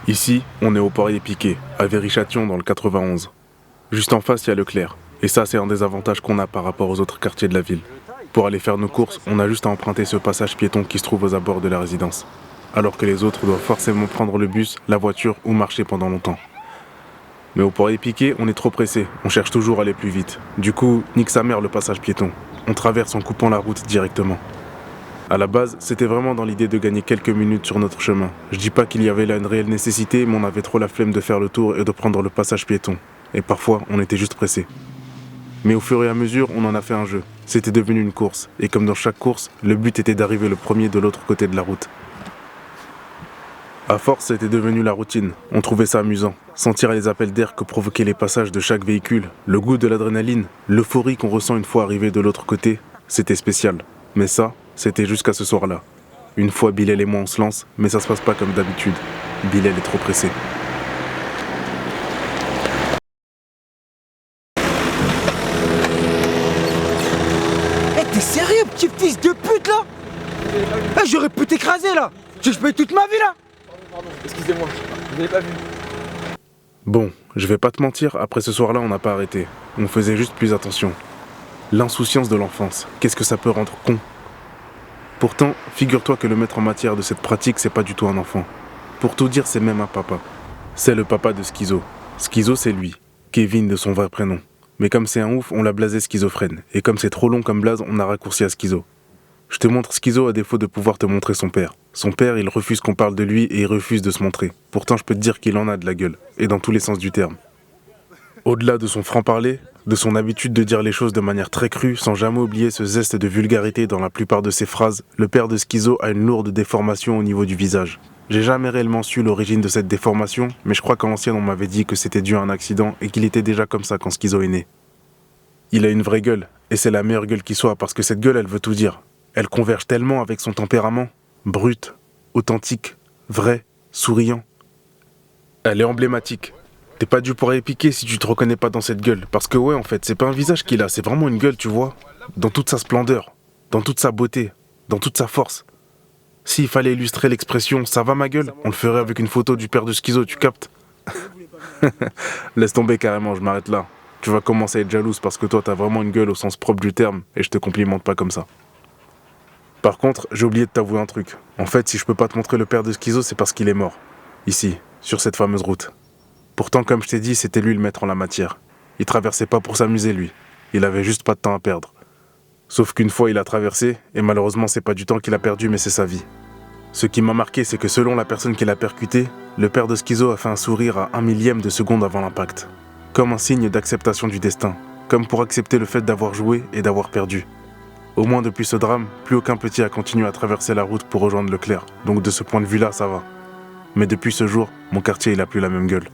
Ici, on est au Poirier-Piquet, à Viry-Châtillon dans le 91. Juste en face, il y a Leclerc. Et ça, c'est un des avantages qu'on a par rapport aux autres quartiers de la ville. Pour aller faire nos courses, on a juste à emprunter ce passage piéton qui se trouve aux abords de la résidence. Alors que les autres doivent forcément prendre le bus, la voiture ou marcher pendant longtemps. Mais au Poirier-Piquet, on est trop pressé, on cherche toujours à aller plus vite. Du coup, nique sa mère le passage piéton. On traverse en coupant la route directement. À la base, c'était vraiment dans l'idée de gagner quelques minutes sur notre chemin. Je dis pas qu'il y avait là une réelle nécessité, mais on avait trop la flemme de faire le tour et de prendre le passage piéton. Et parfois, on était juste pressé. Mais au fur et à mesure, on en a fait un jeu. C'était devenu une course. Et comme dans chaque course, le but était d'arriver le premier de l'autre côté de la route. À force, c'était devenu la routine. On trouvait ça amusant. Sentir les appels d'air que provoquaient les passages de chaque véhicule, le goût de l'adrénaline, l'euphorie qu'on ressent une fois arrivé de l'autre côté, c'était spécial. Mais ça, c'était jusqu'à ce soir-là. Une fois Bilal et moi on se lance, mais ça se passe pas comme d'habitude. Bilal est trop pressé. T'es sérieux, petit fils de pute là? J'aurais pu t'écraser là. Je paye toute ma vie là. Pardon, excusez-moi, vous n'avez pas vu. Bon, je vais pas te mentir, après ce soir-là on n'a pas arrêté. On faisait juste plus attention. L'insouciance de l'enfance, qu'est-ce que ça peut rendre con? Pourtant, figure-toi que le maître en matière de cette pratique, c'est pas du tout un enfant. Pour tout dire, c'est même un papa. C'est le papa de Schizo. Schizo, c'est lui. Kevin de son vrai prénom. Mais comme c'est un ouf, on l'a blasé schizophrène. Et comme c'est trop long comme blase, on a raccourci à Schizo. Je te montre Schizo à défaut de pouvoir te montrer son père. Son père, il refuse qu'on parle de lui et il refuse de se montrer. Pourtant, je peux te dire qu'il en a de la gueule. Et dans tous les sens du terme. Au-delà de son franc-parler, de son habitude de dire les choses de manière très crue, sans jamais oublier ce zeste de vulgarité dans la plupart de ses phrases, le père de Schizo a une lourde déformation au niveau du visage. J'ai jamais réellement su l'origine de cette déformation, mais je crois qu'à l'ancienne on m'avait dit que c'était dû à un accident et qu'il était déjà comme ça quand Schizo est né. Il a une vraie gueule, et c'est la meilleure gueule qui soit, parce que cette gueule elle veut tout dire. Elle converge tellement avec son tempérament, brut, authentique, vrai, souriant. Elle est emblématique. T'es pas dû pour épiquer si tu te reconnais pas dans cette gueule. Parce que ouais, en fait, c'est pas un visage qu'il a, c'est vraiment une gueule, tu vois. Dans toute sa splendeur, dans toute sa beauté, dans toute sa force. S'il fallait illustrer l'expression « ça va ma gueule », on le ferait avec une photo du père de Schizo, tu captes? Laisse tomber carrément, je m'arrête là. Tu vas commencer à être jalouse parce que toi, t'as vraiment une gueule au sens propre du terme, et je te complimente pas comme ça. Par contre, j'ai oublié de t'avouer un truc. En fait, si je peux pas te montrer le père de Schizo, c'est parce qu'il est mort. Ici, sur cette fameuse route. Pourtant, comme je t'ai dit, c'était lui le maître en la matière. Il traversait pas pour s'amuser, lui. Il avait juste pas de temps à perdre. Sauf qu'une fois, il a traversé, et malheureusement, c'est pas du temps qu'il a perdu, mais c'est sa vie. Ce qui m'a marqué, c'est que selon la personne qui l'a percuté, le père de Schizo a fait un sourire à 1/1000e de seconde avant l'impact. Comme un signe d'acceptation du destin. Comme pour accepter le fait d'avoir joué et d'avoir perdu. Au moins depuis ce drame, plus aucun petit a continué à traverser la route pour rejoindre Leclerc. Donc de ce point de vue-là, ça va. Mais depuis ce jour, mon quartier, il a plus la même gueule.